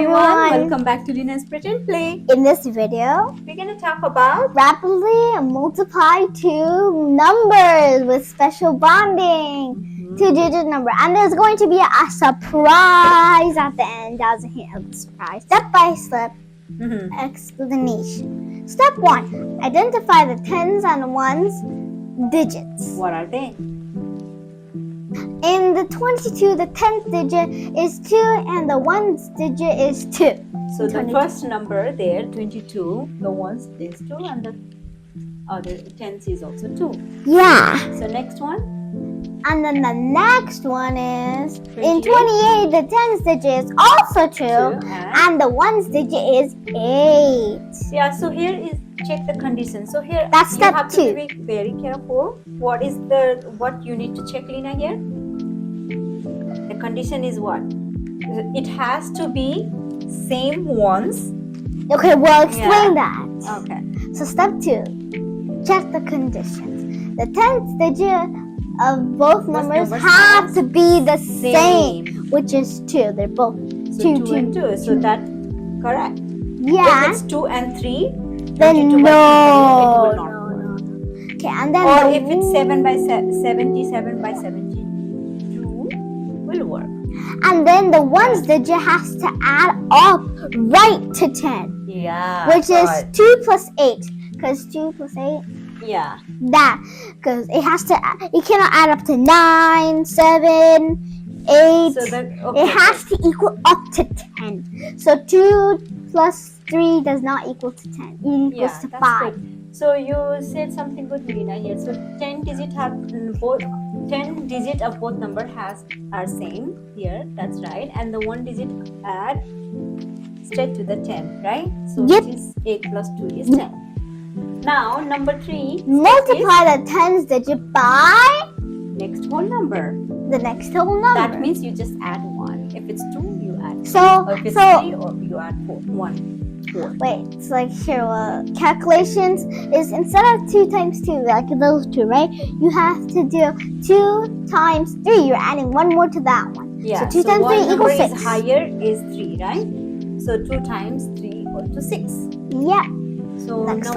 everyone. Welcome back to Lina's Pretend Play. In this video, We're going to talk about rapidly multiply two numbers with special bonding. Two-digit number. And there's going to be a surprise at the end. That was a hint of the surprise. Step-by-step explanation. Step 1. Identify the tens and ones digits. what are they? In the 22, the 10th digit is 2 and the ones digit is 2. So the 22. first number there, 22, the ones is 2 and the other tens is also 2. Yeah. So next one? And then the next one is, 28. in 28, the tens digit is also 2 and and the ones digit is 8. yeah, so here is check the condition. So here That's you step have 2. to be very careful. What you need to check, Lina, here? The condition is what? It has to be same ones. Okay, we'll explain that. Okay. So step 2, check the conditions. The tens digit of both numbers numbers have has to be the same, which is 2. They're both So 2, 2 and 2. So that correct. Yeah. If it's 2 and 3, Then 22 by 3, it will not work. no. Okay, and then Or if it's 7 by 77 by 72, will work. And then the ones digit has to add up right to 10, Yeah. which is 2 plus 8. Because 2 plus 8, yeah. that. Because it cannot add up to 9, 7, 8. So that It has to equal up to 10. So 2 plus 3 does not equal to 10. It equals to 5. Good. So you said something good, Lina, here. So 10 digit of both number are same here. That's right. And the one digit add straight to the 10, right? So Yep. which is 8 plus 2 is 10. Now number 3. Multiply the tens digit by Next whole number. the next whole number. That means you just add 1. If it's 2, you add 2. So- Or if it's so- 3, or you add 4. 4. Wait, it's like here, calculations is instead of 2 times 2, like those two, right? You have to do 2 times 3. You're adding one more to that one. Yeah. So 2 times one 3 number equals 6. is higher is 3, right? So 2 times 3 equal to 6. Yeah. So Next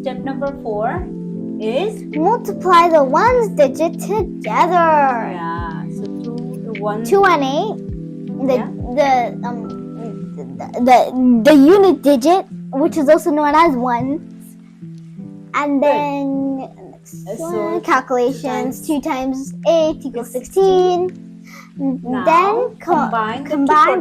step number 4 is Multiply the ones digit together. yeah. So 1. 2 and 8. Yeah. The unit digit, which is also known as ones. And then next So one, calculations. 2 times 8 equals 16. Now, Then combine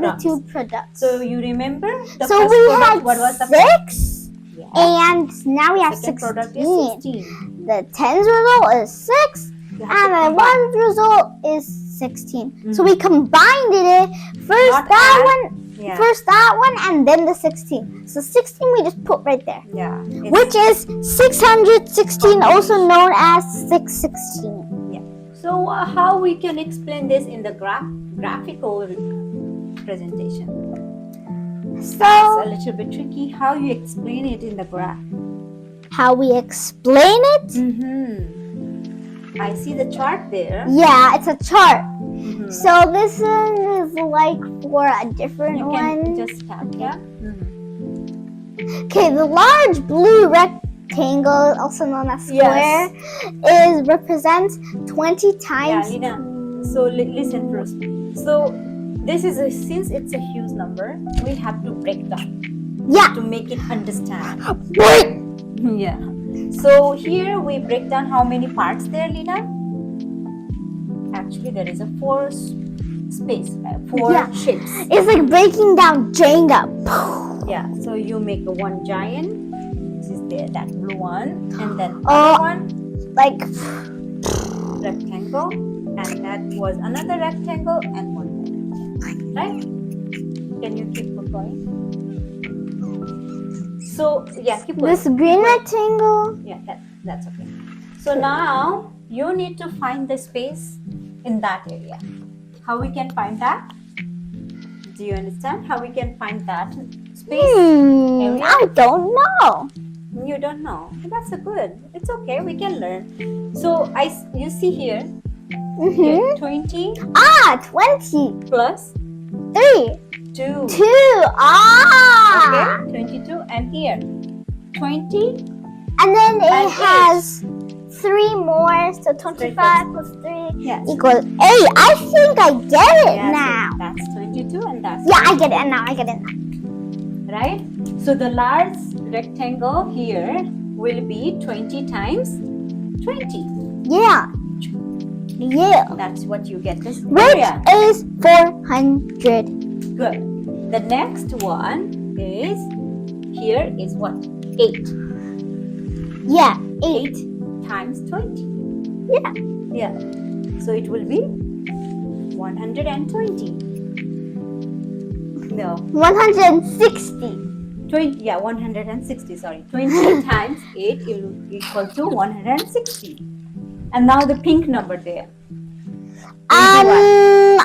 the two two products. So you remember the So first we product? had What was the 6, Yeah. and now we have Second 16. product is 16. The tens result is 6, You have and to the combine. ones result is 16. So we combined it first Not that add. one, Yeah. first that one, and then the 16. So 16 we just put right there, Yeah. It's- which is 616, also known as 616. So how we can explain this in the graphical presentation? It's So a little bit tricky. How you explain it in the graph? how we explain it? I see the chart there. Yeah, it's a chart. Mhm. So this one is like for a different You can one. just tap, yeah. Okay, the large blue rectangle, also known as square, represents 20 Yeah, times. Lina. So listen first. So this is since it's a huge number, we have to break down Yeah. to make it understand. Wait. Yeah. So here we break down how many parts there, Lina? Actually, there is a 4 space, 4 Yeah. shapes. It's like breaking down Jenga. Yeah. So you make a one giant, which is there, that blue one, and then Oh. other one Like, rectangle, and that was another rectangle and one more. Right? Can you keep going? So yeah, keep going. this green rectangle. Yeah, that's okay. So now you need to find the space in that area. How we can find that? Do you understand how we can find that space? Area? I don't know. You don't know. That's a good. It's okay. We can learn. So you see here, here 20 20 plus 3 2. 2. Ah. Okay, 22. And here, 20. And then it And has 3 more, so 25 plus 3 Yes. equals 8. I think I get it Yes, now. that's 22 and that's Yeah, I get it now. I get it now. right. So the large rectangle here will be 20 times 20. Yeah. Yeah. That's what you get this Which area. is 400. Good. The next one is, here is what? 8. Yeah, 8 8. times 20. Yeah. Yeah. So it will be 120. No. 160. 20, yeah, 160, sorry. 20 times 8 will equal to 160. And now the pink number there. 20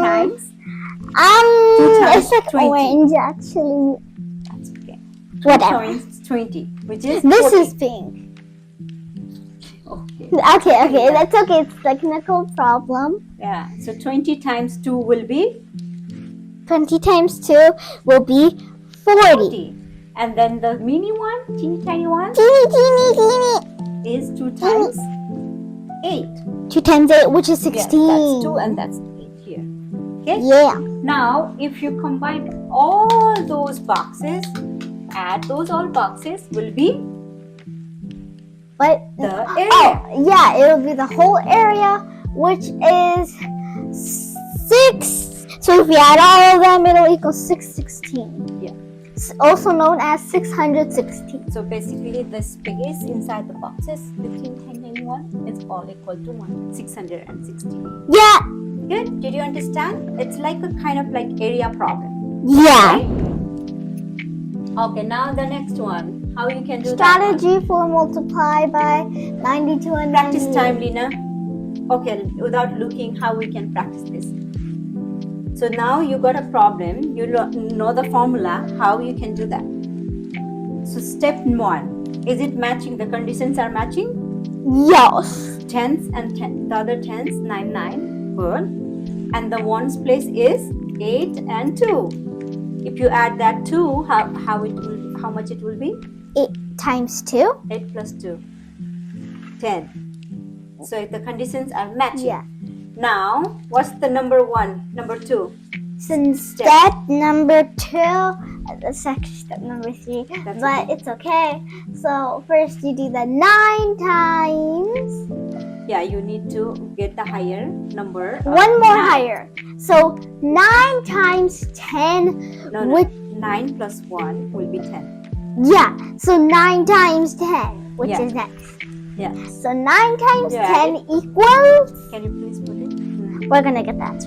times. 2 times It's like 20. orange actually. That's okay. 2 Whatever. times 20, which is This 40. is pink. Okay. Okay, that's okay. It's technical problem. Yeah. So 20 times 2 will be 20 times 2 will be 40. 40. And then the mini one, teeny tiny one, Teeny. is 2 times 8. 2 times 8, which is Yeah, 16. that's 2 and that's 8 here. Okay. Yeah. Now, if you combine all those boxes, add those all boxes will be But the area. oh, yeah, it will be the whole area, which is 6. So if we add all of them, it'll equal 616. Yeah. It's also known as 616. So basically, the space inside the boxes between 10 and 1 is all equal to 616. Yeah. Good. Did you understand? It's like a kind of like area problem. Yeah. Right? Okay. Now the next one. How you can do that? Strategy for multiply by 92 and Practice 98. time, Lina. Okay, without looking how we can practice this. So now you got a problem. You know the formula, how you can do that. So step 1. Is it matching? The conditions are matching? Yes. Tens and the other tens, 9, 9. Good. And the ones place is 8 and 2. If you add that 2, how much it will be? 8 times 2? 8 plus 2. 10. So the conditions are matching. Yeah. Now, what's the number 1? Number 2? So step number 2, that's actually step number 3, That's but okay. it's okay. So first you do the 9 times, Yeah, you need to get the higher number. of one more 9. higher. So 9 times 10, No, which, 9 plus 1 will be 10. yeah, so 9 times 10, which Yeah. is next. Yeah. So 9 times Yeah. 10 equals, Can you please put it? we're gonna get that.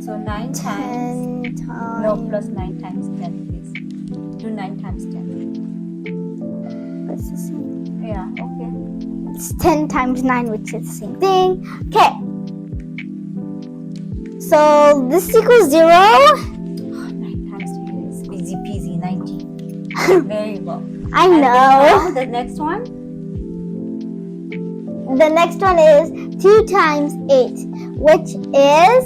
So 9 times. 10 times. No, plus 9 times 10, please. Do 9 times 10. It's the same. Yeah, okay. It's 10 times 9, which is the same thing. Okay. So this equals 0. 9 times 10 is easy peasy, 90. Very well. I And know. now the next one? The next one is 2 times 8, which is,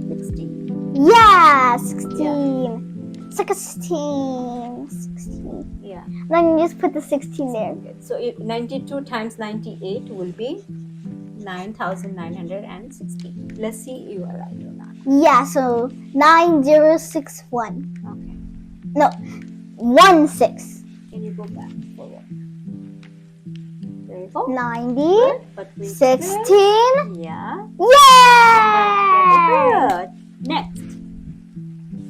16. yeah, 16. It's like a 16. 16. Yeah. Then you just put the 16 there. So 92 times 98 will be 9,960. Let's see you are right or not. Yeah, so 9061. Okay. No, 16. Can you go back forward? There you go. 90, But we 16. Yeah. Yay! Good. Next.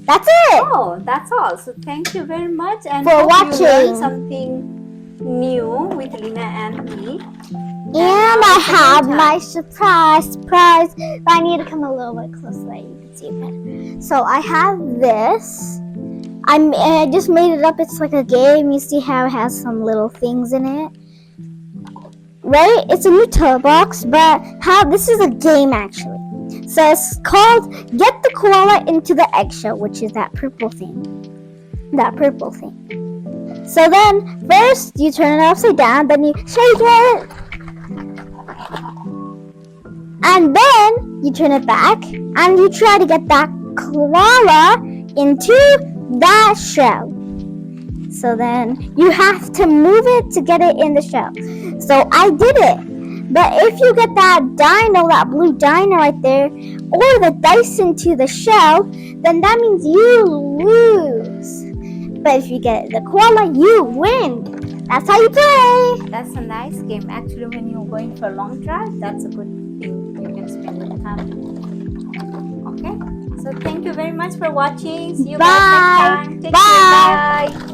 That's it. Oh, that's all. So thank you very much and For hope you watching. learned something new with Lina and me. And now I it's a have new my time. surprise. But I need to come a little bit closer so you can see it better. So I have this. I just made it up. It's like a game. You see how it has some little things in it, right? It's a Nutella box, but this is a game actually. So it's called Get the Koala into the Eggshell, which is that purple thing. That purple thing. So then, first you turn it upside down, then you shake it. And then you turn it back and you try to get that koala into that shell. So then you have to move it to get it in the shell. So I did it. But if you get that dino, that blue dino right there, or the dice into the shell, then that means you lose. But if you get the koala, you win. That's how you play. That's a nice game. Actually, when you're going for a long drive, that's a good thing you can spend with family. Okay? So thank you very much for watching. See you guys next time. Take care. Bye.